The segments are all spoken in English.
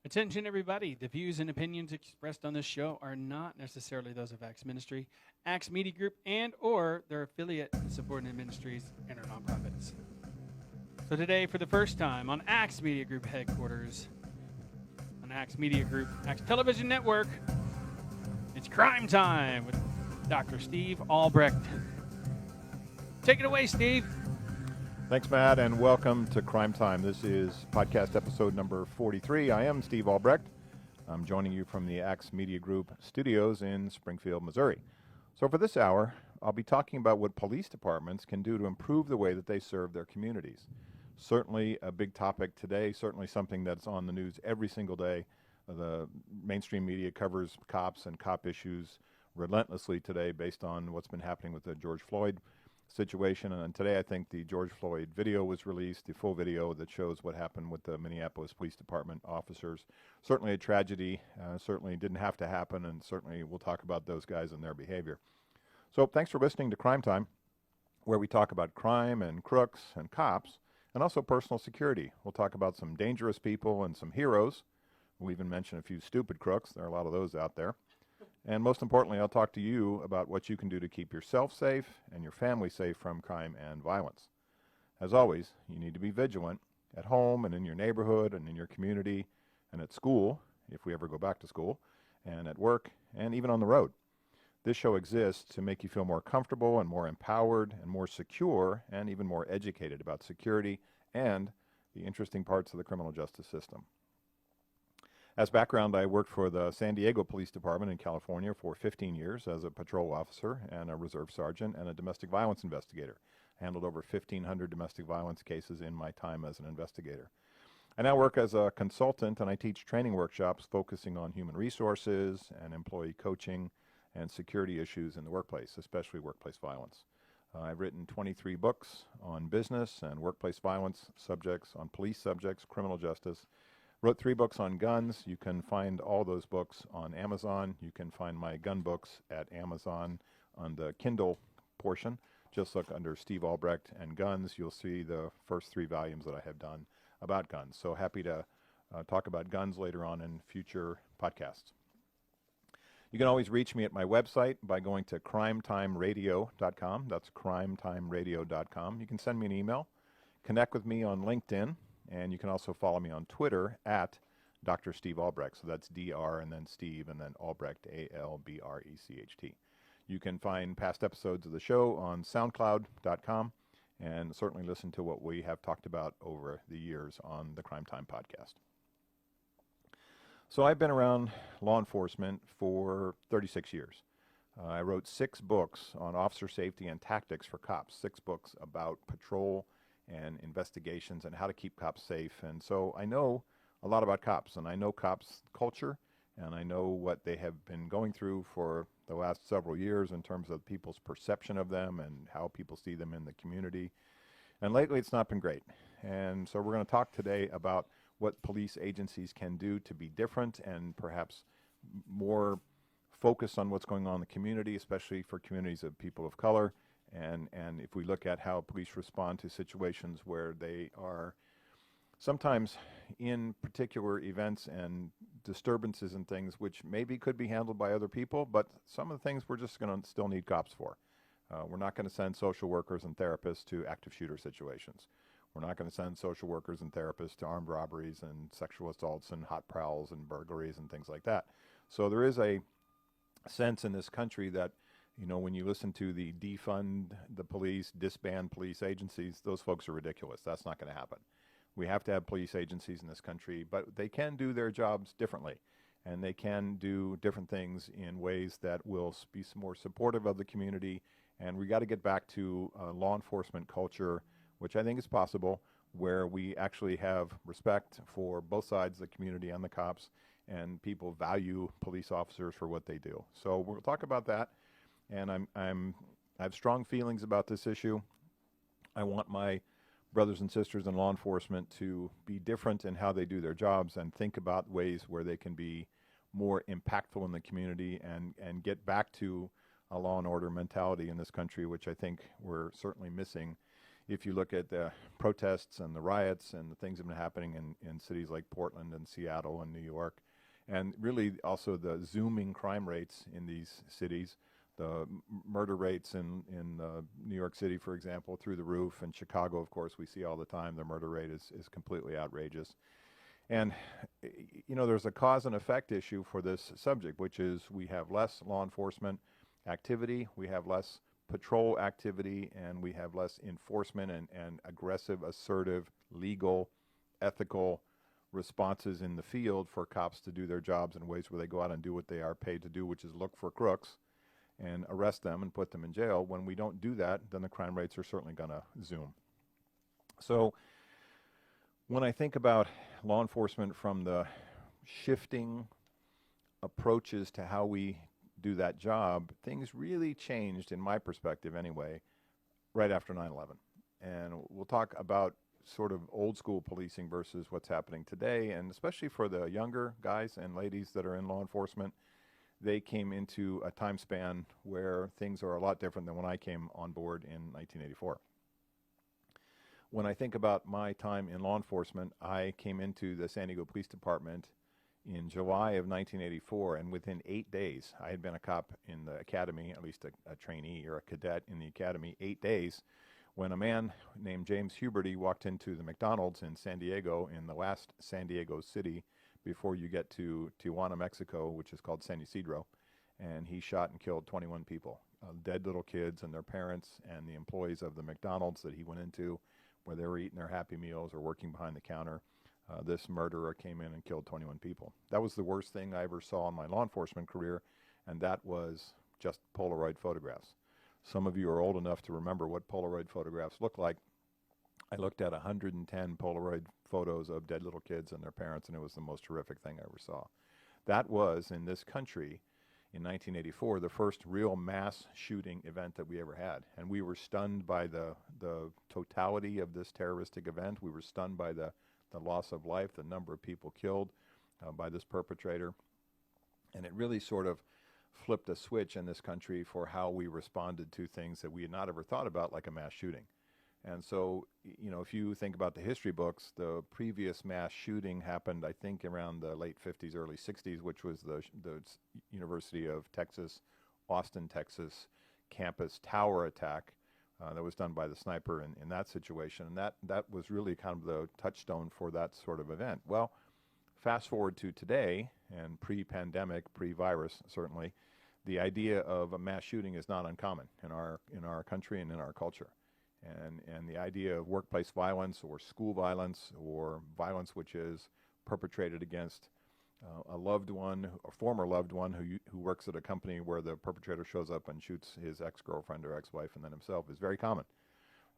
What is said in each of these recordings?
Attention, everybody. The views and opinions expressed on this show are not necessarily those of Acts Ministry, Acts Media Group, and or their affiliate and subordinate ministries and or nonprofits. So today, for the first time on Acts Media Group headquarters, on Acts Media Group, Acts Television Network, it's Crime Time with Dr. Steve Albrecht. Take it away, Steve. Thanks, Matt, and welcome to Crime Time. This is podcast episode number 43. I am Steve Albrecht. I'm joining you from the Acts Media Group studios in Springfield, Missouri. So for this hour, I'll be talking about what police departments can do to improve the way that they serve their communities. Certainly a big topic today, certainly something that's on the news every single day. The mainstream media covers cops and cop issues relentlessly today based on what's been happening with the George Floyd situation. And today I think the George Floyd video was released, the full video that shows what happened with the Minneapolis Police Department officers. Certainly a tragedy, certainly didn't have to happen, and certainly we'll talk about those guys and their behavior. So thanks for listening to Crime Time, where we talk about crime and crooks and cops, and also personal security. We'll talk about some dangerous people and some heroes. We'll even mention a few stupid crooks. There are a lot of those out there. And most importantly, I'll talk to you about what you can do to keep yourself safe and your family safe from crime and violence. As always, you need to be vigilant at home and in your neighborhood and in your community and at school, if we ever go back to school, and at work and even on the road. This show exists to make you feel more comfortable and more empowered and more secure and even more educated about security and the interesting parts of the criminal justice system. As background, I worked for the San Diego Police Department in California for 15 years as a patrol officer and a reserve sergeant and a domestic violence investigator. I handled over 1,500 domestic violence cases in my time as an investigator. I now work as a consultant, and I teach training workshops focusing on human resources and employee coaching and security issues in the workplace, especially workplace violence. I've written 23 books on business and workplace violence subjects, on police subjects, criminal justice. Wrote 3 books on guns. You can find all those books on Amazon. You can find my gun books at Amazon on the Kindle portion. Just look under Steve Albrecht and guns. You'll see the first 3 volumes that I have done about guns. So happy to talk about guns later on in future podcasts. You can always reach me at my website by going to crimetimeradio.com. That's crimetimeradio.com. You can send me an email, connect with me on LinkedIn, and you can also follow me on Twitter at Dr. Steve Albrecht. So that's Dr. and then Steve and then Albrecht, Albrecht. You can find past episodes of the show on SoundCloud.com and certainly listen to what we have talked about over the years on the Crime Time podcast. So I've been around law enforcement for 36 years. I wrote 6 books on officer safety and tactics for cops, 6 books about patrol and investigations and how to keep cops safe. And so I know a lot about cops, and I know cops' culture, and I know what they have been going through for the last several years in terms of people's perception of them and how people see them in the community. And lately it's not been great. And so we're going to talk today about what police agencies can do to be different and perhaps more focused on what's going on in the community, especially for communities of people of color. And if we look at how police respond to situations where they are sometimes in particular events and disturbances and things which maybe could be handled by other people, but some of the things we're just going to still need cops for. We're not going to send social workers and therapists to active shooter situations. We're not going to send social workers and therapists to armed robberies and sexual assaults and hot prowls and burglaries and things like that. So there is a sense in this country that, you know, when you listen to the defund the police, disband police agencies, those folks are ridiculous. That's not going to happen. We have to have police agencies in this country, but they can do their jobs differently, and they can do different things in ways that will be more supportive of the community. And we got to get back to a law enforcement culture, which I think is possible, where we actually have respect for both sides of the community and the cops, and people value police officers for what they do. So we'll talk about that. And I have strong feelings about this issue. I want my brothers and sisters in law enforcement to be different in how they do their jobs and think about ways where they can be more impactful in the community and get back to a law and order mentality in this country, which I think we're certainly missing if you look at the protests and the riots and the things that have been happening in cities like Portland and Seattle and New York, and really also the zooming crime rates in these cities, the murder rates in New York City, for example, through the roof. In Chicago, of course, we see all the time the murder rate is completely outrageous. And, you know, there's a cause and effect issue for this subject, which is we have less law enforcement activity, we have less patrol activity, and we have less enforcement and aggressive, assertive, legal, ethical responses in the field for cops to do their jobs in ways where they go out and do what they are paid to do, which is look for crooks and arrest them and put them in jail. When we don't do that, then the crime rates are certainly going to zoom. So when I think about law enforcement from the shifting approaches to how we do that job, things really changed, in my perspective anyway, right after 9/11. And we'll talk about sort of old school policing versus what's happening today, and especially for the younger guys and ladies that are in law enforcement, they came into a time span where things are a lot different than when I came on board in 1984. When I think about my time in law enforcement, I came into the San Diego Police Department in July of 1984, and within 8 days, I had been a cop in the academy, at least a trainee or a cadet in the academy, 8 days, when a man named James Huberty walked into the McDonald's in San Diego, in the last San Diego city before you get to Tijuana, Mexico, which is called San Ysidro, and he shot and killed 21 people, dead little kids and their parents and the employees of the McDonald's that he went into where they were eating their Happy Meals or working behind the counter. This murderer came in and killed 21 people. That was the worst thing I ever saw in my law enforcement career, and that was just Polaroid photographs. Some of you are old enough to remember what Polaroid photographs look like. I looked at 110 Polaroid photos of dead little kids and their parents, and it was the most horrific thing I ever saw. That was, in this country, in 1984, the first real mass shooting event that we ever had. And we were stunned by the totality of this terroristic event. We were stunned by the loss of life, the number of people killed by this perpetrator. And it really sort of flipped a switch in this country for how we responded to things that we had not ever thought about, like a mass shooting. And so, you know, if you think about the history books, the previous mass shooting happened, I think, around the late 50s, early 60s, which was the University of Texas, Austin, Texas campus tower attack that was done by the sniper in that situation. And that was really kind of the touchstone for that sort of event. Well, fast forward to today, and pre-pandemic, pre-virus, certainly, the idea of a mass shooting is not uncommon in our country and in our culture. And the idea of workplace violence or school violence or violence which is perpetrated against a loved one, a former loved one who works at a company where the perpetrator shows up and shoots his ex-girlfriend or ex-wife and then himself is very common.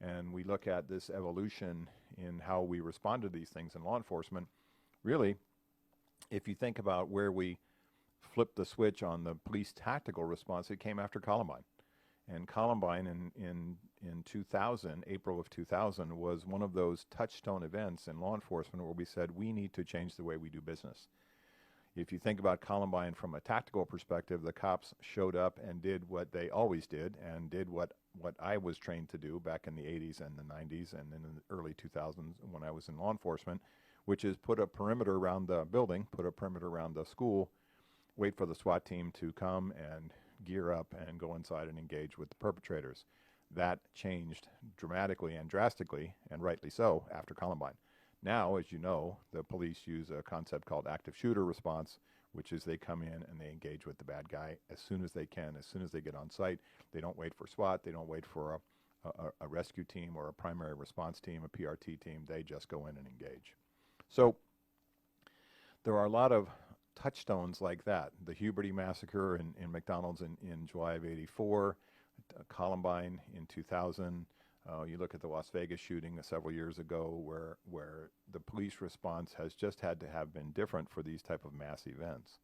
And we look at this evolution in how we respond to these things in law enforcement. Really, if you think about where we flipped the switch on the police tactical response, it came after Columbine. And Columbine in 2000, April of 2000, was one of those touchstone events in law enforcement where we said we need to change the way we do business. If you think about Columbine from a tactical perspective, the cops showed up and did what they always did and did what I was trained to do back in the 80s and the 90s and in the early 2000s when I was in law enforcement, which is put a perimeter around the building, put a perimeter around the school, wait for the SWAT team to come and gear up and go inside and engage with the perpetrators. That changed dramatically and drastically, and rightly so, after Columbine. Now, as you know, the police use a concept called active shooter response, which is they come in and they engage with the bad guy as soon as they can, as soon as they get on site. They don't wait for SWAT. They don't wait for a rescue team or a primary response team, a PRT team. They just go in and engage. So there are a lot of touchstones like that. The Huberty massacre in McDonald's in July of '84, Columbine in 2000. You look at the Las Vegas shooting several years ago where the police response has just had to have been different for these type of mass events.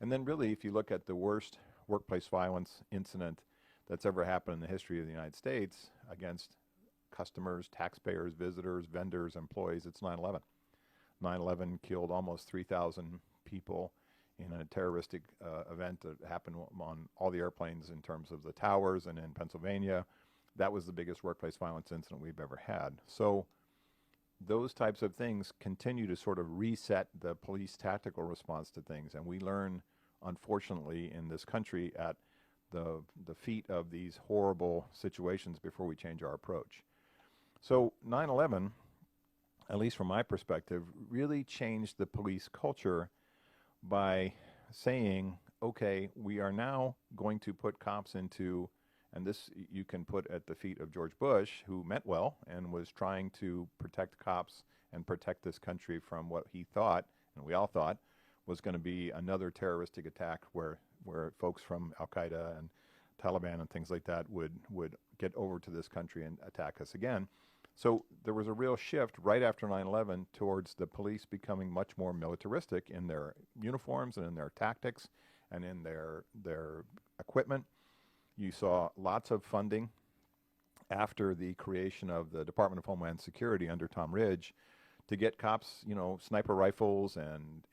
And then really, if you look at the worst workplace violence incident that's ever happened in the history of the United States against customers, taxpayers, visitors, vendors, employees, it's 9/11. 9/11 killed almost 3,000 people in a terroristic event that happened on all the airplanes in terms of the towers and in Pennsylvania. that was the biggest workplace violence incident we've ever had. So those types of things continue to sort of reset the police tactical response to things. And we learn, unfortunately, in this country at the feet of these horrible situations before we change our approach. So 9/11, at least from my perspective, really changed the police culture by saying, okay, we are now going to put cops into, and this you can put at the feet of George Bush, who meant well and was trying to protect cops and protect this country from what he thought, and we all thought, was going to be another terroristic attack where folks from Al-Qaeda and Taliban and things like that would get over to this country and attack us again. So there was a real shift right after 9/11 towards the police becoming much more militaristic in their uniforms and in their tactics and in their equipment. You saw lots of funding after the creation of the Department of Homeland Security under Tom Ridge to get cops, sniper rifles and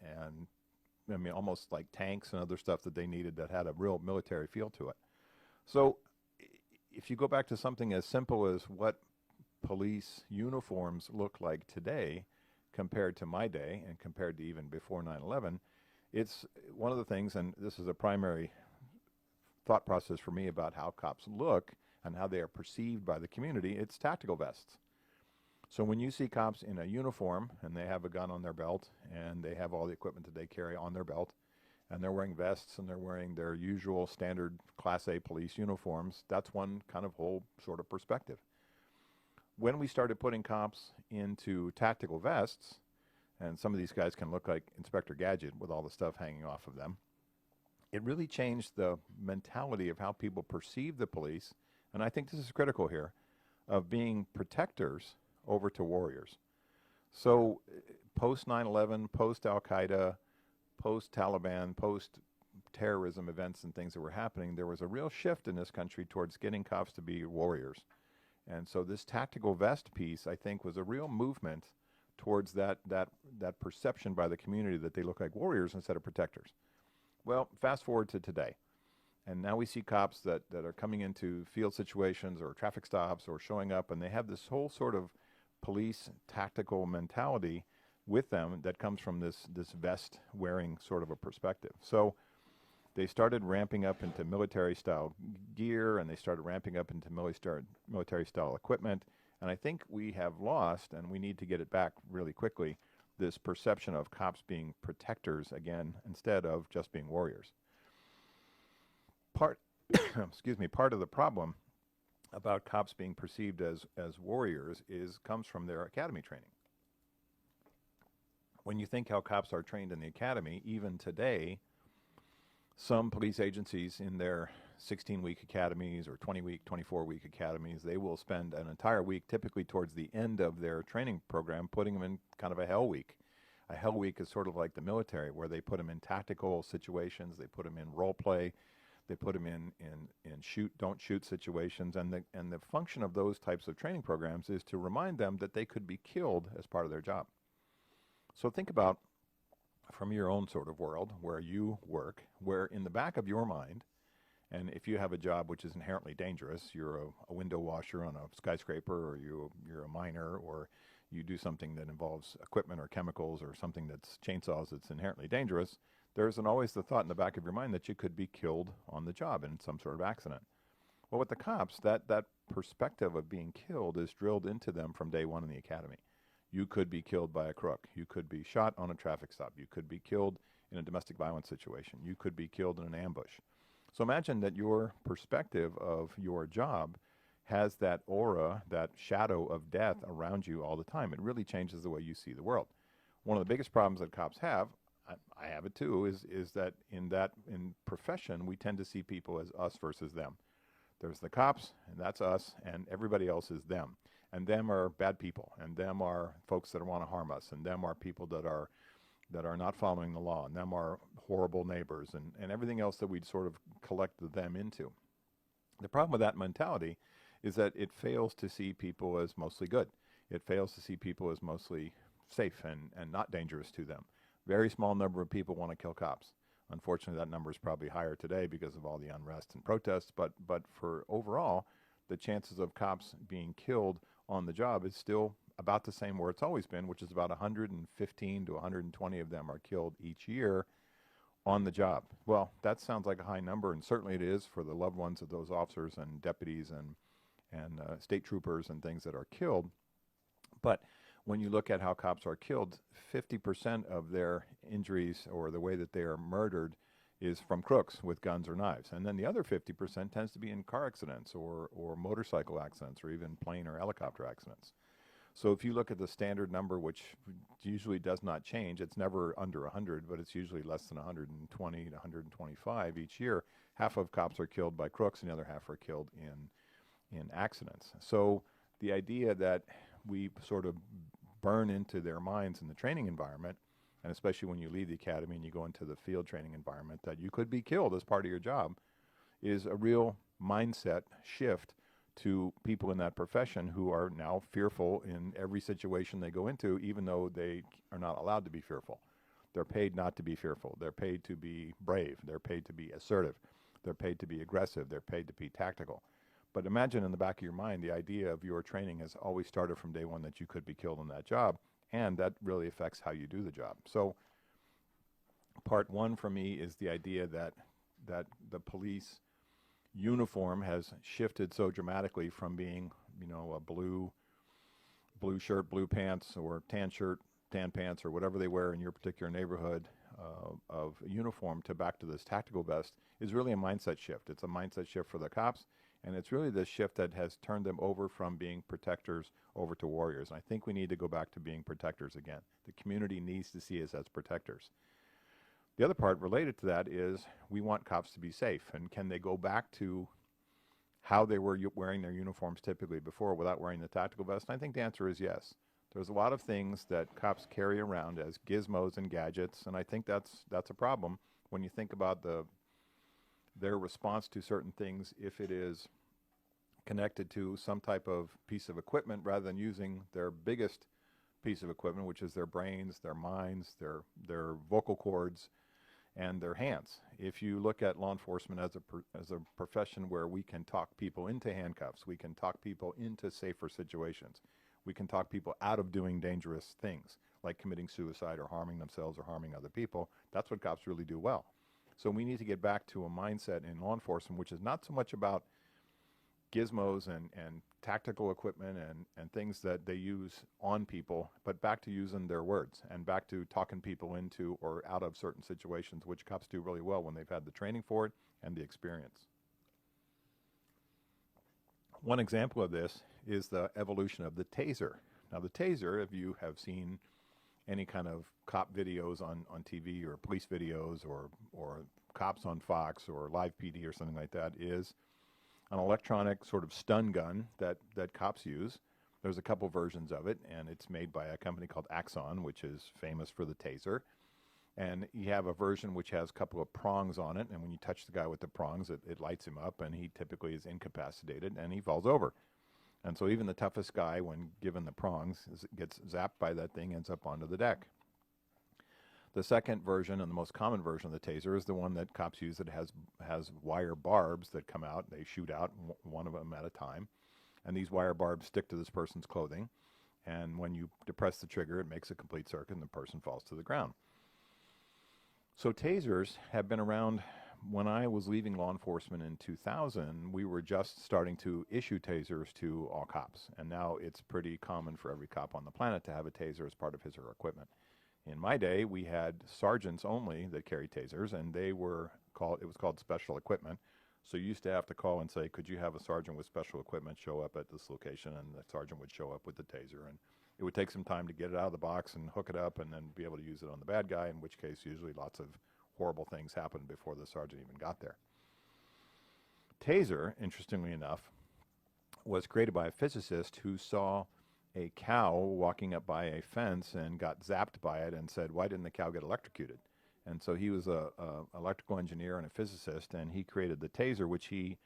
I mean, almost like tanks and other stuff that they needed that had a real military feel to it. So if you go back to something as simple as what police uniforms look like today compared to my day and compared to even before 9/11, it's one of the things, and this is a primary thought process for me about how cops look and how they are perceived by the community, it's tactical vests. So when you see cops in a uniform and they have a gun on their belt and they have all the equipment that they carry on their belt and they're wearing vests and they're wearing their usual standard Class A police uniforms, that's one kind of whole sort of perspective. When we started putting cops into tactical vests, and some of these guys can look like Inspector Gadget with all the stuff hanging off of them, it really changed the mentality of how people perceive the police, and I think this is critical here, of being protectors over to warriors. So post 9/11, post Al-Qaeda, post Taliban, post terrorism events and things that were happening, there was a real shift in this country towards getting cops to be warriors. And so this tactical vest piece, I think, was a real movement towards that perception by the community that they look like warriors instead of protectors. Well, fast forward to today. And now we see cops that are coming into field situations or traffic stops or showing up, and they have this whole sort of police tactical mentality with them that comes from this vest wearing sort of a perspective. So they started ramping up into military style gear, and they started ramping up into military style equipment. And I think we have lost, and we need to get it back really quickly, this perception of cops being protectors again instead of just being warriors. Part of the problem about cops being perceived as warriors comes from their academy training. When you think how cops are trained in the academy, even today, some police agencies in their 16-week academies or 20-week, 24-week academies, they will spend an entire week, typically towards the end of their training program, putting them in kind of a hell week. A hell week is sort of like the military, where they put them in tactical situations, they put them in role play, they put them in shoot, don't shoot situations, and the function of those types of training programs is to remind them that they could be killed as part of their job. So think about, from your own sort of world where you work, where in the back of your mind, and if you have a job which is inherently dangerous, you're a window washer on a skyscraper, or you're a miner, or you do something that involves equipment or chemicals or something that's chainsaws that's inherently dangerous, there isn't always the thought in the back of your mind that you could be killed on the job in some sort of accident. Well, with the cops, that perspective of being killed is drilled into them from day one in the academy. You could be killed by a crook. You could be shot on a traffic stop. You could be killed in a domestic violence situation. You could be killed in an ambush. So imagine that your perspective of your job has that aura, that shadow of death around you all the time. It really changes the way you see the world. One of the biggest problems that cops have, I have it too, is that in profession, we tend to see people as us versus them. There's the cops, and that's us, and everybody else is them. And them are bad people, and them are folks that want to harm us, and them are people that are not following the law, and them are horrible neighbors, and everything else that we'd sort of collect them into. The problem with that mentality is that it fails to see people as mostly good. It fails to see people as mostly safe and not dangerous to them. Very small number of people want to kill cops. Unfortunately, that number is probably higher today because of all the unrest and protests, but for overall, the chances of cops being killed on the job is still about the same where it's always been, which is about 115 to 120 of them are killed each year on the job. Well, that sounds like a high number, and certainly it is for the loved ones of those officers and deputies and state troopers and things that are killed. But when you look at how cops are killed, 50% of their injuries or the way that they are murdered is from crooks with guns or knives. And then the other 50% tends to be in car accidents or motorcycle accidents or even plane or helicopter accidents. So if you look at the standard number, which usually does not change, it's never under 100, but it's usually less than 120 to 125 each year. Half of cops are killed by crooks and the other half are killed in accidents. So the idea that we sort of burn into their minds in the training environment, and especially when you leave the academy and you go into the field training environment, that you could be killed as part of your job, is a real mindset shift to people in that profession who are now fearful in every situation they go into, even though they are not allowed to be fearful. They're paid not to be fearful. They're paid to be brave. They're paid to be assertive. They're paid to be aggressive. They're paid to be tactical. But imagine in the back of your mind, the idea of your training has always started from day one that you could be killed in that job, and that really affects how you do the job. So part one for me is the idea that the police uniform has shifted so dramatically from being, a blue shirt, blue pants, or tan shirt, tan pants, or whatever they wear in your particular neighborhood of a uniform to back to this tactical vest is really a mindset shift. It's a mindset shift for the cops, and it's really the shift that has turned them over from being protectors over to warriors. And I think we need to go back to being protectors again. The community needs to see us as protectors. The other part related to that is we want cops to be safe. And can they go back to how they were wearing their uniforms typically before without wearing the tactical vest? And I think the answer is yes. There's a lot of things that cops carry around as gizmos and gadgets, and I think that's a problem when you think about their response to certain things if it is connected to some type of piece of equipment rather than using their biggest piece of equipment, which is their brains, their minds, their vocal cords, and their hands. If you look at law enforcement as a profession where we can talk people into handcuffs, we can talk people into safer situations, we can talk people out of doing dangerous things like committing suicide or harming themselves or harming other people, that's what cops really do well. So we need to get back to a mindset in law enforcement which is not so much about gizmos and tactical equipment and things that they use on people, but back to using their words and back to talking people into or out of certain situations, which cops do really well when they've had the training for it and the experience. One example of this is the evolution of the taser. Now the taser, if you have seen any kind of cop videos on TV or police videos or cops on Fox or Live PD or something like that, is an electronic sort of stun gun that cops use. There's a couple versions of it, and it's made by a company called Axon, which is famous for the taser. And you have a version which has a couple of prongs on it, and when you touch the guy with the prongs, it lights him up, and he typically is incapacitated, and he falls over. And so even the toughest guy, when given the prongs, gets zapped by that thing, ends up onto the deck. The second version, and the most common version of the taser, is the one that cops use that has wire barbs that come out. They shoot out one of them at a time. And these wire barbs stick to this person's clothing. And when you depress the trigger, it makes a complete circuit, and the person falls to the ground. So tasers have been around. When I was leaving law enforcement in 2000, we were just starting to issue tasers to all cops. And now it's pretty common for every cop on the planet to have a taser as part of his or her equipment. In my day, we had sergeants only that carried tasers, and it was called special equipment. So you used to have to call and say, could you have a sergeant with special equipment show up at this location? And the sergeant would show up with the taser. And it would take some time to get it out of the box and hook it up and then be able to use it on the bad guy, in which case usually lots of horrible things happened before the sergeant even got there. Taser, interestingly enough, was created by a physicist who saw a cow walking up by a fence and got zapped by it and said, why didn't the cow get electrocuted? And so he was a electrical engineer and a physicist, and he created the taser, which he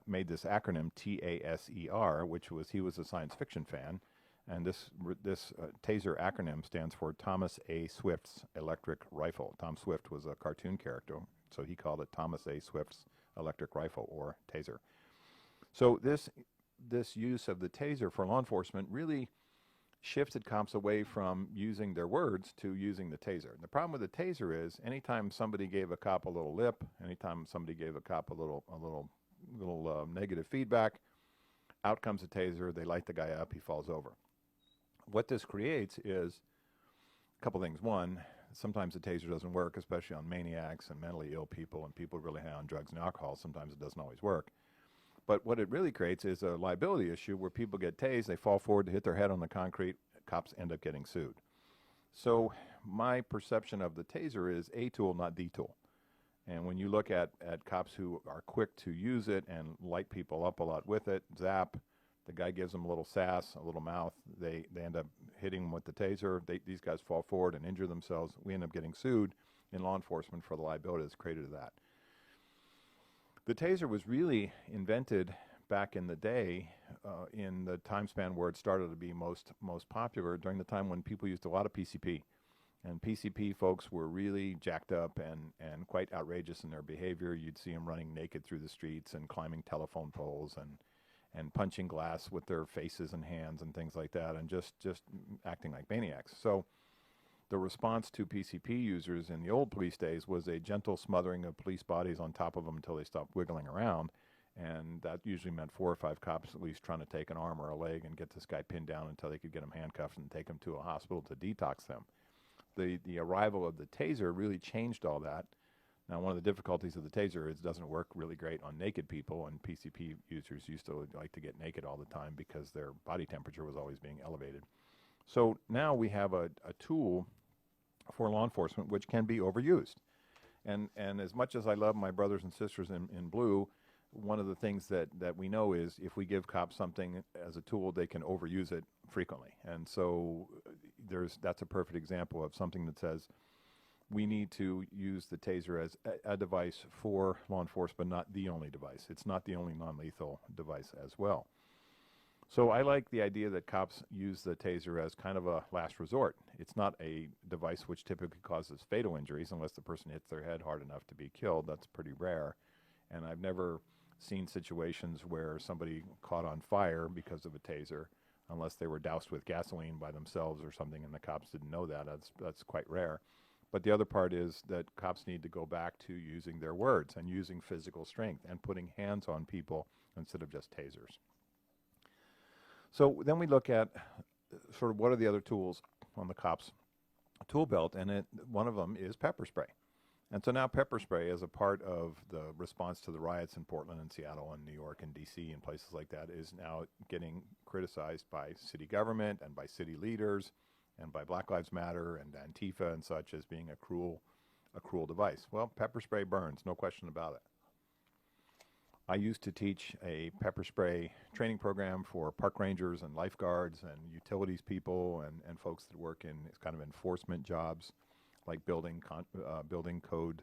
made this acronym TASER, which was, he was a science fiction fan. And this taser acronym stands for Thomas A. Swift's Electric Rifle. Tom Swift was a cartoon character, so he called it Thomas A. Swift's Electric Rifle, or taser. So this use of the taser for law enforcement really shifted cops away from using their words to using the taser. And the problem with the taser is anytime somebody gave a cop a little lip, anytime somebody gave a cop a little negative feedback, out comes a taser, they light the guy up, he falls over. What this creates is a couple things. One, sometimes the taser doesn't work, especially on maniacs and mentally ill people and people really high on drugs and alcohol. Sometimes it doesn't always work. But what it really creates is a liability issue where people get tased, they fall forward to hit their head on the concrete, cops end up getting sued. So my perception of the taser is a tool, not the tool. And when you look at cops who are quick to use it and light people up a lot with it, zap, the guy gives them a little sass, a little mouth, they end up hitting them with the taser, these guys fall forward and injure themselves, we end up getting sued in law enforcement for the liability that's created to that. The taser was really invented back in the day, in the time span where it started to be most popular, during the time when people used a lot of PCP. And PCP folks were really jacked up and quite outrageous in their behavior. You'd see them running naked through the streets and climbing telephone poles and punching glass with their faces and hands and things like that, and just acting like maniacs. So the response to PCP users in the old police days was a gentle smothering of police bodies on top of them until they stopped wiggling around. And that usually meant 4 or 5 cops at least trying to take an arm or a leg and get this guy pinned down until they could get him handcuffed and take him to a hospital to detox them. The arrival of the taser really changed all that. Now, one of the difficulties of the taser is it doesn't work really great on naked people, and PCP users used to like to get naked all the time because their body temperature was always being elevated. So now we have a tool for law enforcement which can be overused. And as much as I love my brothers and sisters in blue, one of the things that we know is if we give cops something as a tool, they can overuse it frequently. And so that's a perfect example of something that says we need to use the taser as a device for law enforcement, not the only device. It's not the only non-lethal device as well. So I like the idea that cops use the taser as kind of a last resort. It's not a device which typically causes fatal injuries unless the person hits their head hard enough to be killed. That's pretty rare. And I've never seen situations where somebody caught on fire because of a taser, unless they were doused with gasoline by themselves or something and the cops didn't know that. That's quite rare. But the other part is that cops need to go back to using their words and using physical strength and putting hands on people instead of just tasers. So then we look at sort of what are the other tools on the cops' tool belt, and one of them is pepper spray. And so now pepper spray, as a part of the response to the riots in Portland and Seattle and New York and D.C. and places like that, is now getting criticized by city government and by city leaders and by Black Lives Matter and Antifa and such as being a cruel device. Well, pepper spray burns, no question about it. I used to teach a pepper spray training program for park rangers and lifeguards and utilities people and folks that work in kind of enforcement jobs like building code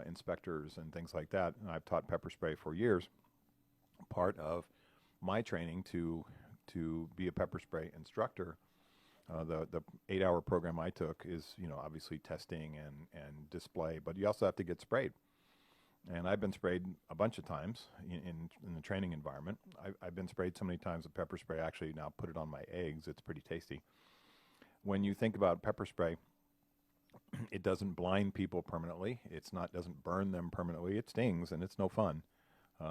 inspectors and things like that. And I've taught pepper spray for years. Part of my training to be a pepper spray instructor, the 8-hour program I took is, obviously testing and display, but you also have to get sprayed. And I've been sprayed a bunch of times in the training environment. I've been sprayed so many times with pepper spray, actually now put it on my eggs. It's pretty tasty. When you think about pepper spray, it doesn't blind people permanently. Doesn't burn them permanently. It stings, and it's no fun.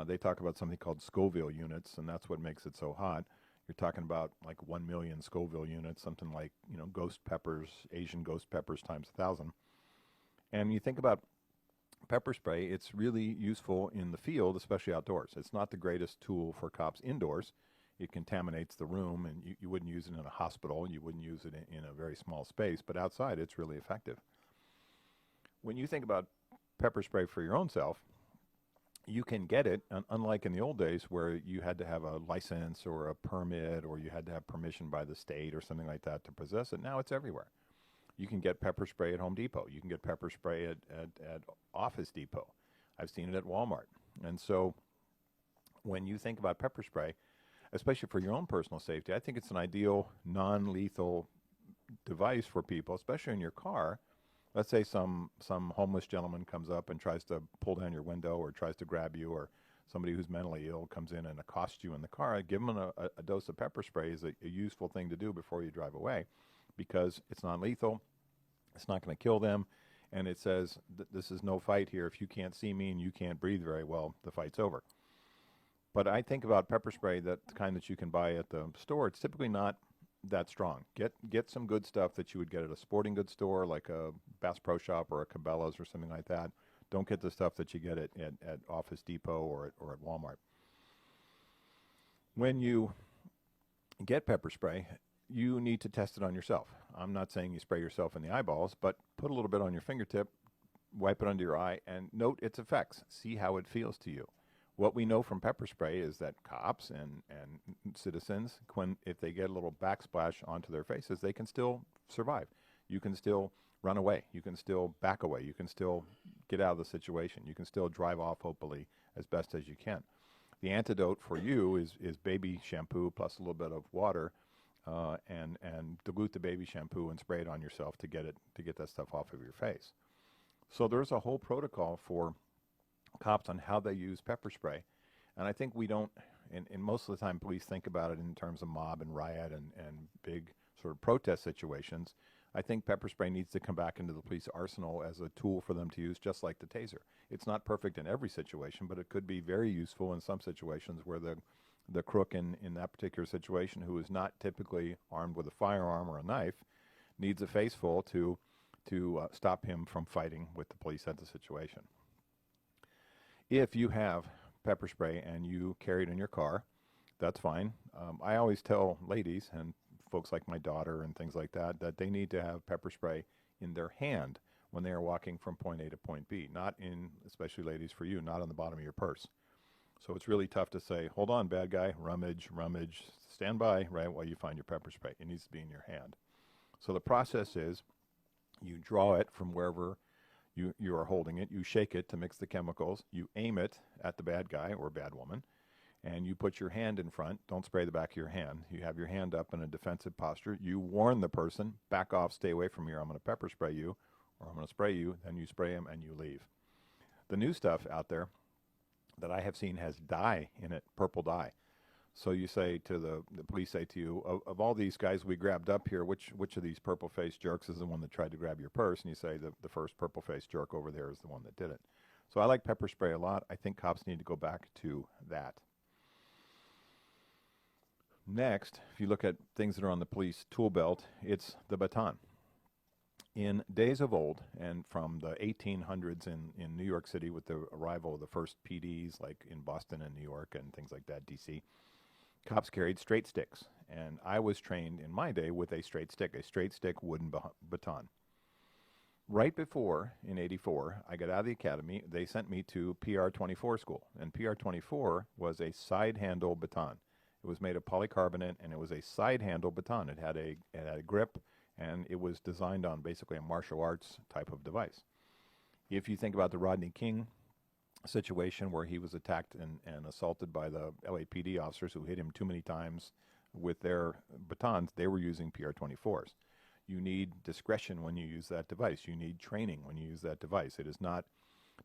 They talk about something called Scoville units, and that's what makes it so hot. You're talking about like 1 million Scoville units, something like, ghost peppers, Asian ghost peppers times 1,000. And you think about pepper spray, it's really useful in the field, especially outdoors. It's not the greatest tool for cops indoors. It contaminates the room, and you wouldn't use it in a hospital, and you wouldn't use it in a very small space, but outside it's really effective. When you think about pepper spray for your own self, you can get it, unlike in the old days where you had to have a license or a permit or you had to have permission by the state or something like that to possess it. Now it's everywhere. You can get pepper spray at Home Depot. You can get pepper spray at Office Depot. I've seen it at Walmart. And so when you think about pepper spray, especially for your own personal safety, I think it's an ideal non-lethal device for people, especially in your car. Let's say some homeless gentleman comes up and tries to pull down your window or tries to grab you, or somebody who's mentally ill comes in and accosts you in the car, give them a dose of pepper spray is a useful thing to do before you drive away, because it's non-lethal, it's not going to kill them, and it says this is no fight here. If you can't see me and you can't breathe very well, the fight's over. But I think about pepper spray, that the kind that you can buy at the store, it's typically not that strong. Get some good stuff that you would get at a sporting goods store, like a Bass Pro Shop or a Cabela's or something like that. Don't get the stuff that you get at Office Depot or at Walmart. When you get pepper spray, you need to test it on yourself. I'm not saying you spray yourself in the eyeballs, but put a little bit on your fingertip, wipe it under your eye, and note its effects. See how it feels to you. What we know from pepper spray is that cops and citizens, if they get a little backsplash onto their faces, they can still survive. You can still run away. You can still back away. You can still get out of the situation. You can still drive off, hopefully, as best as you can. The antidote for you is baby shampoo plus a little bit of water, and dilute the baby shampoo and spray it on yourself to get that stuff off of your face. So there's a whole protocol for cops on how they use pepper spray, and I think we don't, and most of the time police think about it in terms of mob and riot and big sort of protest situations. I think pepper spray needs to come back into the police arsenal as a tool for them to use, just like the taser. It's not perfect in every situation, but it could be very useful in some situations where the crook in that particular situation, who is not typically armed with a firearm or a knife, needs a face full to stop him from fighting with the police at the situation. If you have pepper spray and you carry it in your car, that's fine. I always tell ladies and folks like my daughter and things like that they need to have pepper spray in their hand when they are walking from point A to point B, not in, especially ladies for you, not on the bottom of your purse. So it's really tough to say, hold on, bad guy, rummage, stand by, right, while you find your pepper spray. It needs to be in your hand. So the process is you draw it from wherever you are holding it, you shake it to mix the chemicals, you aim it at the bad guy or bad woman, and you put your hand in front. Don't spray the back of your hand. You have your hand up in a defensive posture. You warn the person, back off, stay away from here, I'm going to pepper spray you, or I'm going to spray you, then you spray him and you leave. The new stuff out there that I have seen has dye in it, purple dye. So you say to the police say to you, of all these guys we grabbed up here, which of these purple-faced jerks is the one that tried to grab your purse? And you say the first purple-faced jerk over there is the one that did it. So I like pepper spray a lot. I think cops need to go back to that. Next, if you look at things that are on the police tool belt, it's the baton. In days of old, and from the 1800s in New York City with the arrival of the first PDs, like in Boston and New York and things like that, D.C., cops carried straight sticks. And I was trained in my day with a straight stick wooden baton. Right before, in '84, I got out of the academy, they sent me to PR-24 school. And PR-24 was a side handle baton. It was made of polycarbonate, and it was a side handle baton. It had a grip, and it was designed on basically a martial arts type of device. If you think about the Rodney King situation where he was attacked and assaulted by the LAPD officers who hit him too many times with their batons, they were using PR-24s. You need discretion when you use that device. You need training when you use that device. It is not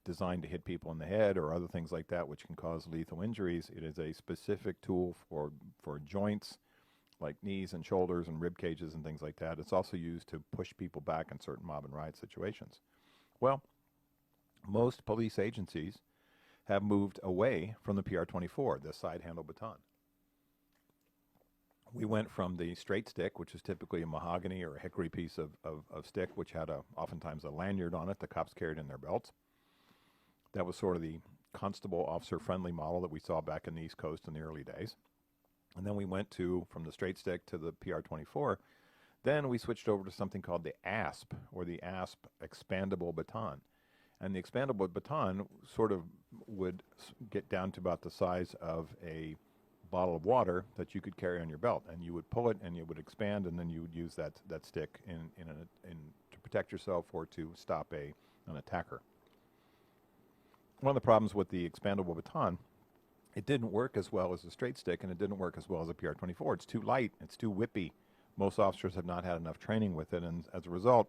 designed to hit people in the head or other things like that, which can cause lethal injuries. It is a specific tool for joints like knees and shoulders and rib cages and things like that. It's also used to push people back in certain mob and riot situations. Well, most police agencies have moved away from the PR-24, the side handle baton. We went from the straight stick, which is typically a mahogany or a hickory piece of stick, which had oftentimes a lanyard on it the cops carried in their belts. That was sort of the constable officer-friendly model that we saw back in the East Coast in the early days. And then we went from the straight stick to the PR-24. Then we switched over to something called the ASP, or the ASP expandable baton. And the expandable baton sort of would get down to about the size of a bottle of water that you could carry on your belt. And you would pull it, and it would expand, and then you would use that stick to protect yourself or to stop an attacker. One of the problems with the expandable baton, it didn't work as well as the straight stick, and it didn't work as well as a PR-24. It's too light. It's too whippy. Most officers have not had enough training with it, and as a result,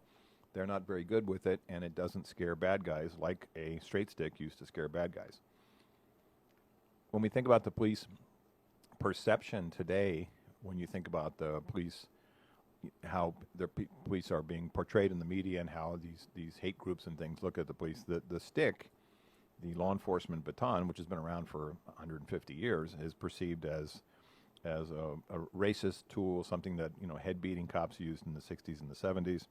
they're not very good with it, and it doesn't scare bad guys like a straight stick used to scare bad guys. when we think about the police perception today, when you think about the police, how the police are being portrayed in the media and how these hate groups and things look at the police, the stick, the law enforcement baton, which has been around for 150 years, is perceived as a racist tool, something that, you know, head-beating cops used in the 60s and the 70s.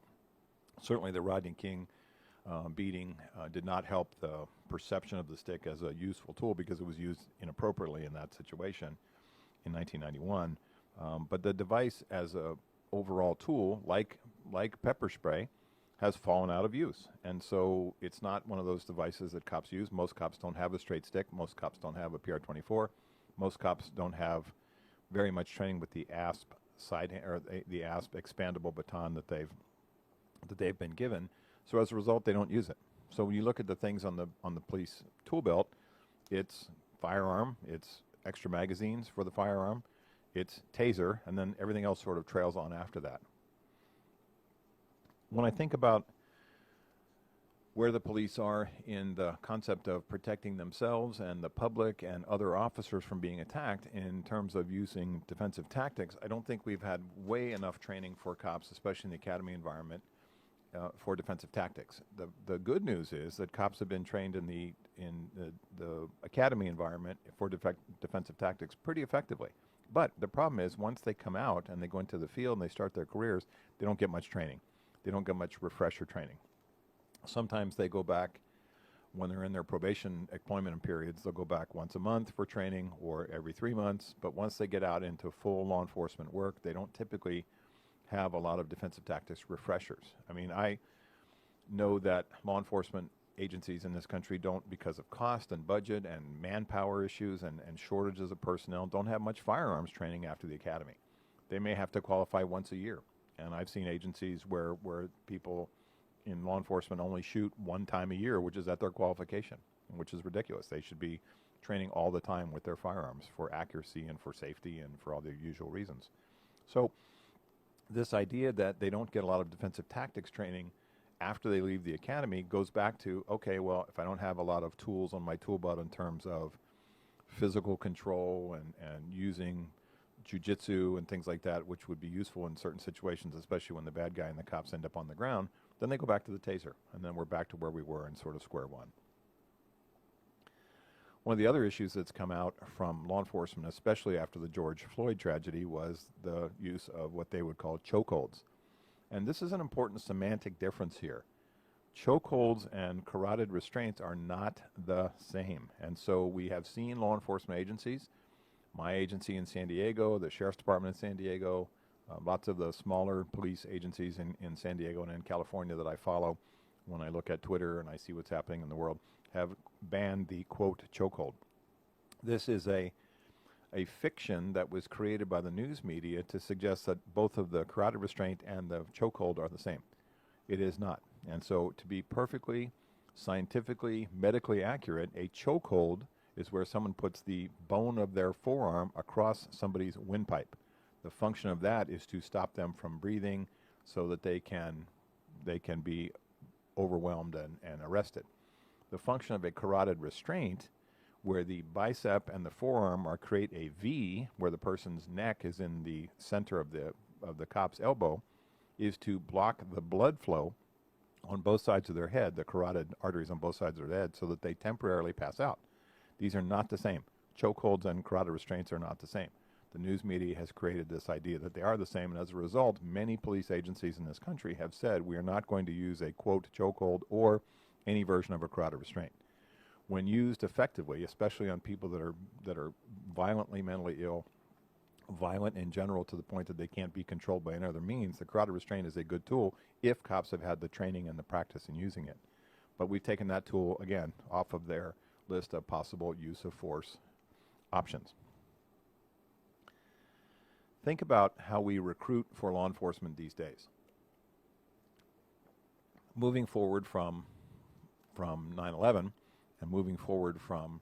Certainly the Rodney King beating did not help the perception of the stick as a useful tool because it was used inappropriately in that situation in 1991. But the device as a overall tool, like pepper spray, has fallen out of use. And so it's not one of those devices that cops use. Most cops don't have a straight stick. Most cops don't have a PR-24. Most cops don't have very much training with the ASP the ASP expandable baton that they've been given. So as a result, they don't use it. So when you look at the things on the police tool belt, it's firearm, it's extra magazines for the firearm, it's taser, and then everything else sort of trails on after that. When I think about where the police are in the concept of protecting themselves and the public and other officers from being attacked in terms of using defensive tactics, I don't think we've had way enough training for cops, especially in the academy environment, for defensive tactics. The good news is that cops have been trained in the academy environment for defensive tactics pretty effectively. But the problem is once they come out and they go into the field and they start their careers, they don't get much training. They don't get much refresher training. Sometimes they go back when they're in their probation employment periods, they'll go back once a month for training or every 3 months. But once they get out into full law enforcement work, they don't typically have a lot of defensive tactics refreshers. I mean, I know that law enforcement agencies in this country don't, because of cost and budget and manpower issues and shortages of personnel, don't have much firearms training after the academy. They may have to qualify once a year. And I've seen agencies where people in law enforcement only shoot one time a year, which is at their qualification, which is ridiculous. They should be training all the time with their firearms for accuracy and for safety and for all the usual reasons. So this idea that they don't get a lot of defensive tactics training after they leave the academy goes back to, okay, well, if I don't have a lot of tools on my tool belt in terms of physical control and using jiu-jitsu and things like that, which would be useful in certain situations, especially when the bad guy and the cops end up on the ground, then they go back to the taser, and then we're back to where we were in sort of square one. One of the other issues that's come out from law enforcement, especially after the George Floyd tragedy, was the use of what they would call chokeholds. And this is an important semantic difference here. Chokeholds and carotid restraints are not the same. And so we have seen law enforcement agencies, my agency in San Diego, the Sheriff's Department in San Diego, lots of the smaller police agencies in San Diego and in California that I follow when I look at Twitter and I see what's happening in the world, have banned the, quote, chokehold. This is a fiction that was created by the news media to suggest that both of the carotid restraint and the chokehold are the same. It is not. And so to be perfectly scientifically, medically accurate, a chokehold is where someone puts the bone of their forearm across somebody's windpipe. The function of that is to stop them from breathing so that they can be overwhelmed and arrested. The function of a carotid restraint, where the bicep and the forearm create a V, where the person's neck is in the center of the cop's elbow, is to block the blood flow on both sides of their head, the carotid arteries on both sides of their head, so that they temporarily pass out. These are not the same. Chokeholds and carotid restraints are not the same. The news media has created this idea that they are the same, and as a result, many police agencies in this country have said we are not going to use a, quote, chokehold or any version of a carotid restraint. When used effectively, especially on people that are violently mentally ill, violent in general to the point that they can't be controlled by any other means, the carotid restraint is a good tool if cops have had the training and the practice in using it. But we've taken that tool, again, off of their list of possible use of force options. Think about how we recruit for law enforcement these days. Moving forward from 9/11 and moving forward from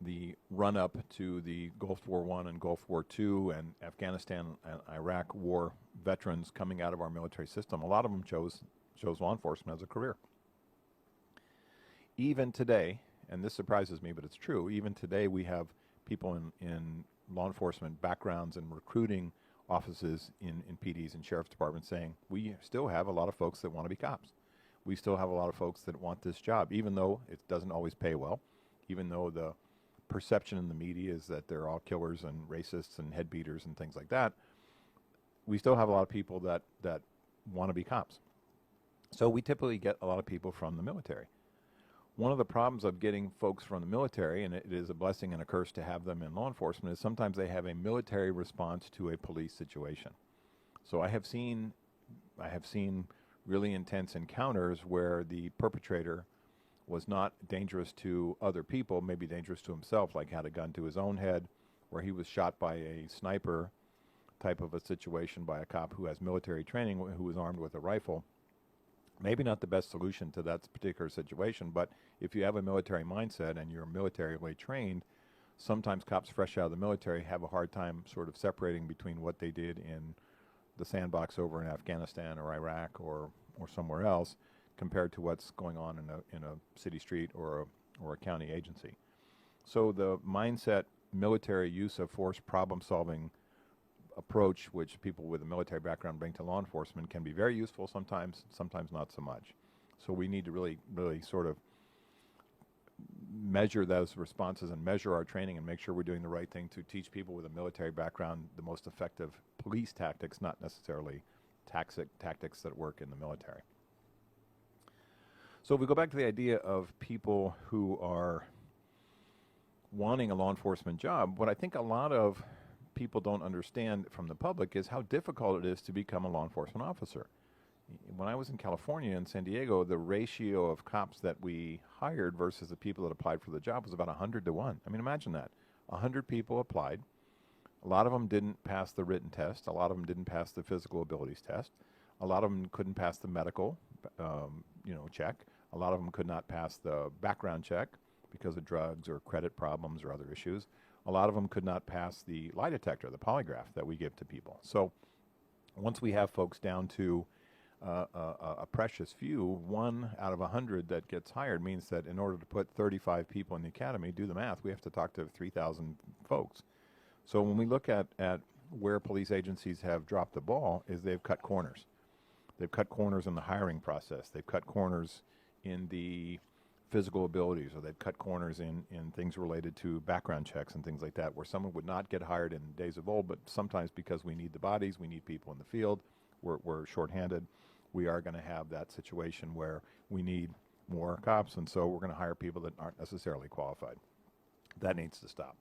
the run-up to the Gulf War I and Gulf War II and Afghanistan and Iraq war veterans coming out of our military system, a lot of them chose law enforcement as a career. Even today, and this surprises me, but it's true, even today we have people in law enforcement backgrounds and recruiting offices in PDs and sheriff's departments saying, we still have a lot of folks that want to be cops. We still have a lot of folks that want this job, even though it doesn't always pay well, even though the perception in the media is that they're all killers and racists and head beaters and things like that. We still have a lot of people that want to be cops. So we typically get a lot of people from the military. One of the problems of getting folks from the military, and it is a blessing and a curse to have them in law enforcement, is sometimes they have a military response to a police situation. So I have seen really intense encounters where the perpetrator was not dangerous to other people, maybe dangerous to himself, like had a gun to his own head, where he was shot by a sniper type of a situation by a cop who has military training, who was armed with a rifle. Maybe not the best solution to that particular situation, but if you have a military mindset and you're militarily trained, sometimes cops fresh out of the military have a hard time sort of separating between what they did in the sandbox over in Afghanistan or Iraq or somewhere else compared to what's going on in a city street or a county agency. So the mindset, military use of force problem solving approach, which people with a military background bring to law enforcement, can be very useful sometimes not so much. So we need to really sort of measure those responses and measure our training and make sure we're doing the right thing to teach people with a military background the most effective police tactics, not necessarily tactics that work in the military. So if we go back to the idea of people who are wanting a law enforcement job, what I think a lot of people don't understand from the public is how difficult it is to become a law enforcement officer. When I was in California and San Diego, the ratio of cops that we hired versus the people that applied for the job was about 100 to 1. I mean, imagine that. 100 people applied. A lot of them didn't pass the written test. A lot of them didn't pass the physical abilities test. A lot of them couldn't pass the medical check. A lot of them could not pass the background check because of drugs or credit problems or other issues. A lot of them could not pass the lie detector, the polygraph that we give to people. So once we have folks down to a precious few, 1 out of 100 that gets hired means that in order to put 35 people in the academy, do the math, we have to talk to 3,000 folks. So when we look at where police agencies have dropped the ball is they've cut corners. They've cut corners in the hiring process. They've cut corners in the physical abilities, or they've cut corners in things related to background checks and things like that, where someone would not get hired in days of old, but sometimes because we need the bodies, we need people in the field, we're shorthanded, we are going to have that situation where we need more cops, and so we're going to hire people that aren't necessarily qualified. That needs to stop.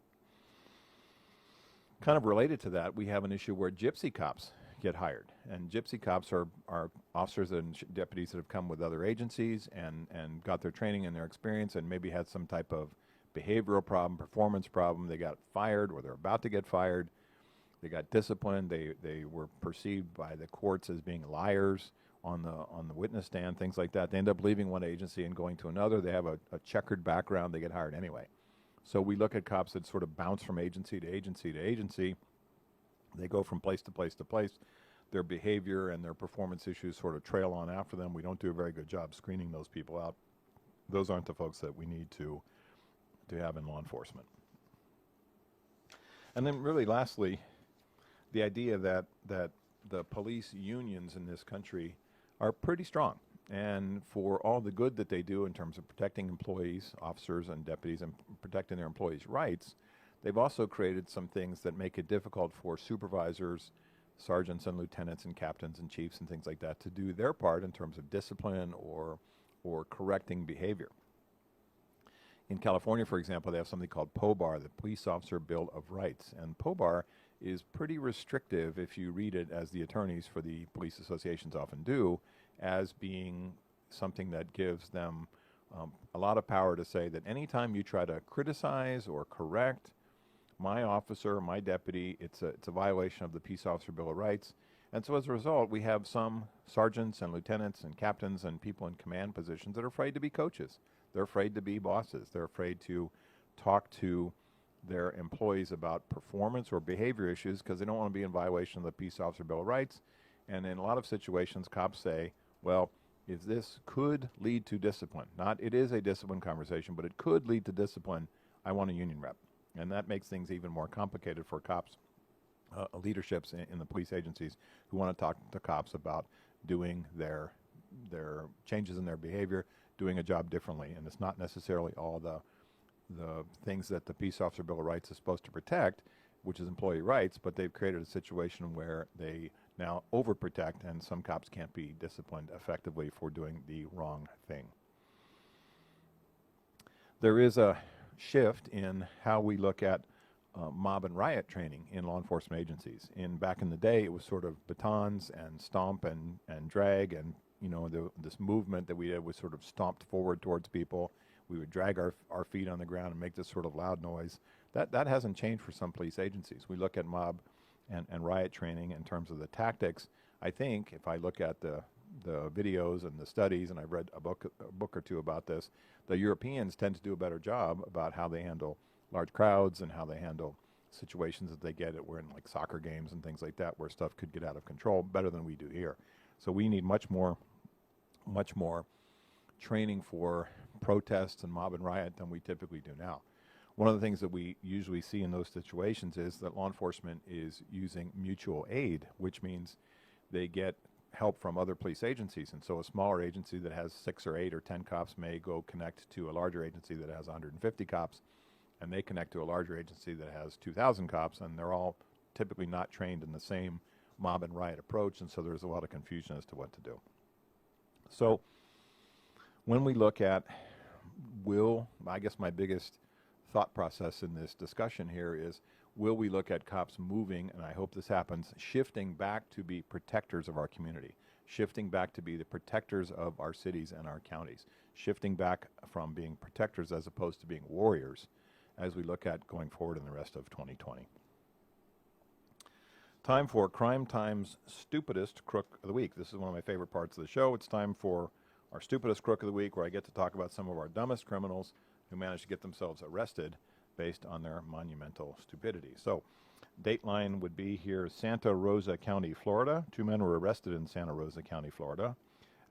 Kind of related to that, we have an issue where gypsy cops get hired. And gypsy cops are officers and deputies that have come with other agencies and got their training and their experience and maybe had some type of behavioral problem, performance problem. They got fired or they're about to get fired. They got disciplined. They were perceived by the courts as being liars on the witness stand, things like that. They end up leaving one agency and going to another. They have a checkered background. They get hired anyway. So we look at cops that sort of bounce from agency to agency to agency. They go from place to place to place. Their behavior and their performance issues sort of trail on after them. We don't do a very good job screening those people out. Those aren't the folks that we need to have in law enforcement. And then really lastly, the idea that the police unions in this country are pretty strong. And for all the good that they do in terms of protecting employees, officers and deputies, and protecting their employees' rights, they've also created some things that make it difficult for supervisors, sergeants and lieutenants and captains and chiefs and things like that to do their part in terms of discipline or correcting behavior. In California, for example, they have something called POBAR, the Police Officer Bill of Rights. And POBAR is pretty restrictive if you read it, as the attorneys for the police associations often do, as being something that gives them a lot of power to say that anytime you try to criticize or correct my officer, my deputy, it's a violation of the Peace Officer Bill of Rights. And so as a result, we have some sergeants and lieutenants and captains and people in command positions that are afraid to be coaches. They're afraid to be bosses. They're afraid to talk to their employees about performance or behavior issues because they don't want to be in violation of the Peace Officer Bill of Rights. And in a lot of situations, cops say, well, if this could lead to discipline, not it is a discipline conversation, but it could lead to discipline, I want a union rep. And that makes things even more complicated for cops, leaderships in the police agencies who want to talk to cops about doing their changes in their behavior, doing a job differently. And it's not necessarily all the things that the Peace Officer Bill of Rights is supposed to protect, which is employee rights, but they've created a situation where they now overprotect, and some cops can't be disciplined effectively for doing the wrong thing. There is a shift in how we look at mob and riot training in law enforcement agencies. Back in the day, it was sort of batons and stomp and drag, and this movement that we did was sort of stomped forward towards people. We would drag our feet on the ground and make this sort of loud noise. That hasn't changed for some police agencies. We look at mob and riot training in terms of the tactics. I think if I look at the videos and the studies, and I've read a book or two about this, the Europeans tend to do a better job about how they handle large crowds and how they handle situations that they get at, where in like soccer games and things like that, where stuff could get out of control, better than we do here. So we need much more training for protests and mob and riot than we typically do now. One of the things that we usually see in those situations is that law enforcement is using mutual aid, which means they get help from other police agencies. And so a smaller agency that has 6 or 8 or 10 cops may go connect to a larger agency that has 150 cops, and they connect to a larger agency that has 2,000 cops, and they're all typically not trained in the same mob and riot approach, and so there's a lot of confusion as to what to do. So when we look at I guess my biggest thought process in this discussion here is, will we look at cops moving, and I hope this happens, shifting back to be protectors of our community, shifting back to be the protectors of our cities and our counties, shifting back from being protectors as opposed to being warriors as we look at going forward in the rest of 2020. Time for Crime Time's Stupidest Crook of the Week. This is one of my favorite parts of the show. It's time for our Stupidest Crook of the Week, where I get to talk about some of our dumbest criminals who managed to get themselves arrested based on their monumental stupidity. So, dateline would be here: Santa Rosa County, Florida. 2 men were arrested in Santa Rosa County, Florida,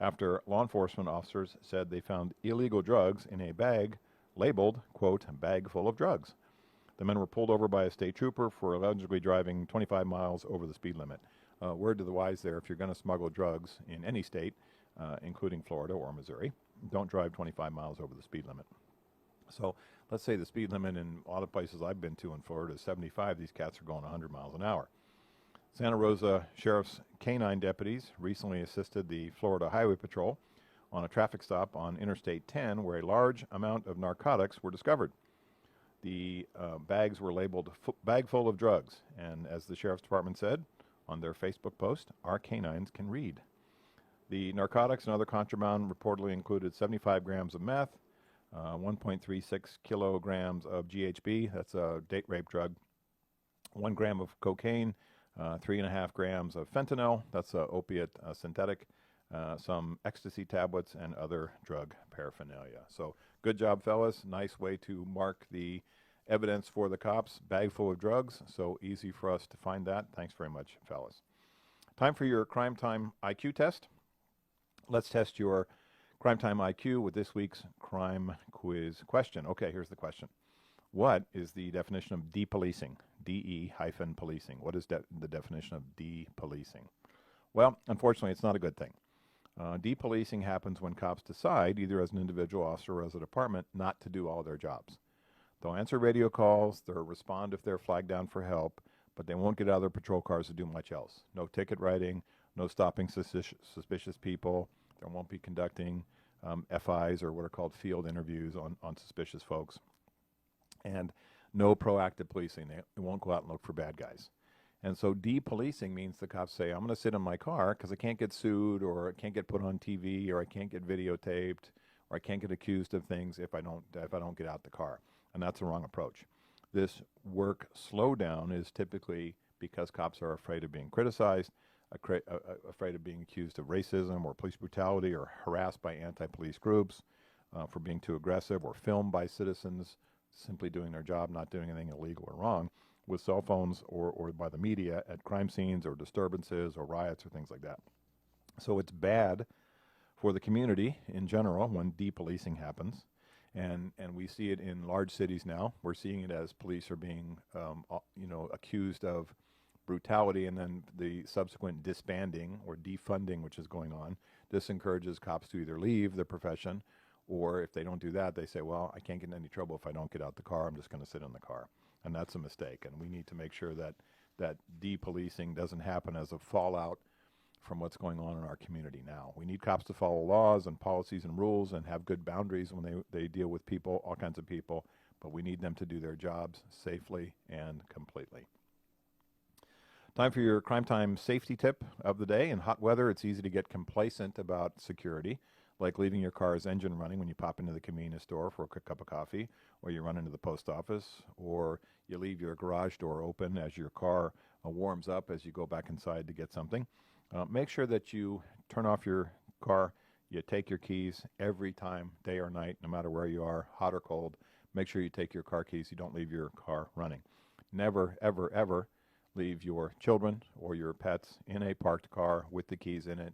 after law enforcement officers said they found illegal drugs in a bag labeled, quote, bag full of drugs. The men were pulled over by a state trooper for allegedly driving 25 miles over the speed limit. Word to the wise there: if you're going to smuggle drugs in any state, including Florida or Missouri, don't drive 25 miles over the speed limit. So let's say the speed limit in a lot of places I've been to in Florida is 75. These cats are going 100 miles an hour. Santa Rosa Sheriff's Canine deputies recently assisted the Florida Highway Patrol on a traffic stop on Interstate 10, where a large amount of narcotics were discovered. The bags were labeled bag full of drugs, and as the Sheriff's Department said on their Facebook post, our canines can read. The narcotics and other contraband reportedly included 75 grams of meth, 1.36 kilograms of GHB, that's a date rape drug, 1 gram of cocaine, 3.5 grams of fentanyl, that's an opiate synthetic, some ecstasy tablets, and other drug paraphernalia. So good job, fellas. Nice way to mark the evidence for the cops. Bag full of drugs, so easy for us to find that. Thanks very much, fellas. Time for your Crime Time IQ test. Let's test your Crime Time IQ with this week's crime quiz question. Okay, here's the question. What is the definition of depolicing? DE-policing. What is the definition of depolicing? Well, unfortunately, it's not a good thing. Depolicing happens when cops decide, either as an individual officer or as a department, not to do all their jobs. They'll answer radio calls, they'll respond if they're flagged down for help, but they won't get out of their patrol cars to do much else. No ticket writing, no stopping suspicious people. They won't be conducting FIs, or what are called field interviews on suspicious folks. And no proactive policing. They won't go out and look for bad guys. And so depolicing means the cops say, I'm going to sit in my car because I can't get sued, or I can't get put on TV, or I can't get videotaped, or I can't get accused of things if I don't get out the car. And that's the wrong approach. This work slowdown is typically because cops are afraid of being criticized, afraid of being accused of racism or police brutality, or harassed by anti-police groups for being too aggressive, or filmed by citizens simply doing their job, not doing anything illegal or wrong, with cell phones or by the media at crime scenes or disturbances or riots or things like that. So it's bad for the community in general when depolicing happens. And we see it in large cities now. We're seeing it as police are being, accused of brutality, and then the subsequent disbanding or defunding, which is going on. This encourages cops to either leave the profession, or if they don't do that, they say, well, I can't get in any trouble if I don't get out the car. I'm just going to sit in the car. And that's a mistake. And we need to make sure that de-policing doesn't happen as a fallout from what's going on in our community now. We need cops to follow laws and policies and rules and have good boundaries when they deal with people, all kinds of people, but we need them to do their jobs safely and completely. Time for your Crime Time safety tip of the day. In hot weather, it's easy to get complacent about security, like leaving your car's engine running when you pop into the convenience store for a quick cup of coffee, or you run into the post office, or you leave your garage door open as your car warms up as you go back inside to get something. Make sure that you turn off your car, you take your keys every time, day or night, no matter where you are, hot or cold. Make sure you take your car keys. You don't leave your car running. Never, ever, ever leave your children or your pets in a parked car with the keys in it,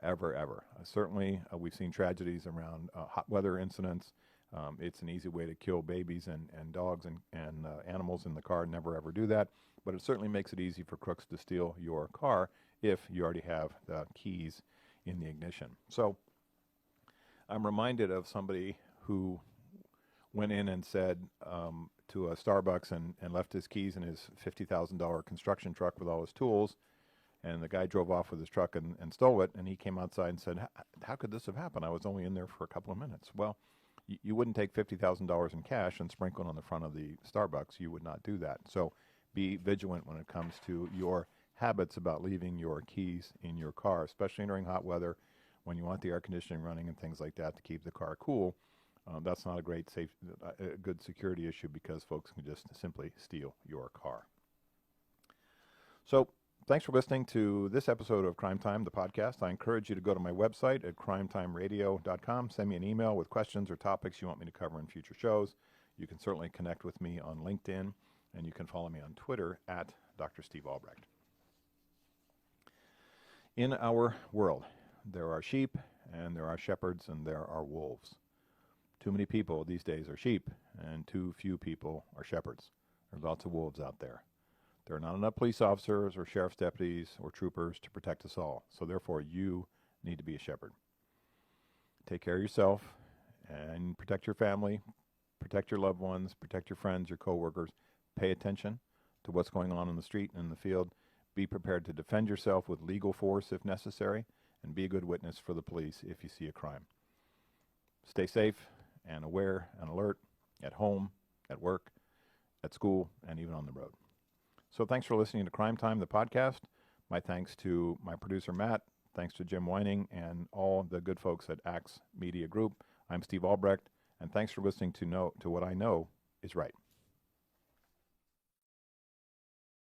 ever, ever. Certainly, we've seen tragedies around hot weather incidents. It's an easy way to kill babies and dogs and animals in the car. Never, ever do that. But it certainly makes it easy for crooks to steal your car if you already have the keys in the ignition. So I'm reminded of somebody who went in and said to a Starbucks and left his keys in his $50,000 construction truck with all his tools, and the guy drove off with his truck and stole it, and he came outside and said, how could this have happened? I was only in there for a couple of minutes. Well, you wouldn't take $50,000 in cash and sprinkle it on the front of the Starbucks. You would not do that. So be vigilant when it comes to your habits about leaving your keys in your car, especially during hot weather when you want the air conditioning running and things like that to keep the car cool. That's not a good security issue, because folks can just simply steal your car. So thanks for listening to this episode of Crime Time, the podcast. I encourage you to go to my website at crimetimeradio.com. Send me an email with questions or topics you want me to cover in future shows. You can certainly connect with me on LinkedIn, and you can follow me on Twitter at Dr. Steve Albrecht. In our world, there are sheep, and there are shepherds, and there are wolves. Too many people these days are sheep, and too few people are shepherds. There are lots of wolves out there. There are not enough police officers or sheriff's deputies or troopers to protect us all, so therefore you need to be a shepherd. Take care of yourself and protect your family, protect your loved ones, protect your friends, your coworkers. Pay attention to what's going on in the street and in the field. Be prepared to defend yourself with legal force if necessary, and be a good witness for the police if you see a crime. Stay safe and aware and alert at home, at work, at school, and even on the road. So thanks for listening to Crime Time, the podcast. My thanks to my producer, Matt. Thanks to Jim Whining and all the good folks at Axe Media Group. I'm Steve Albrecht, and thanks for listening to what I know is right.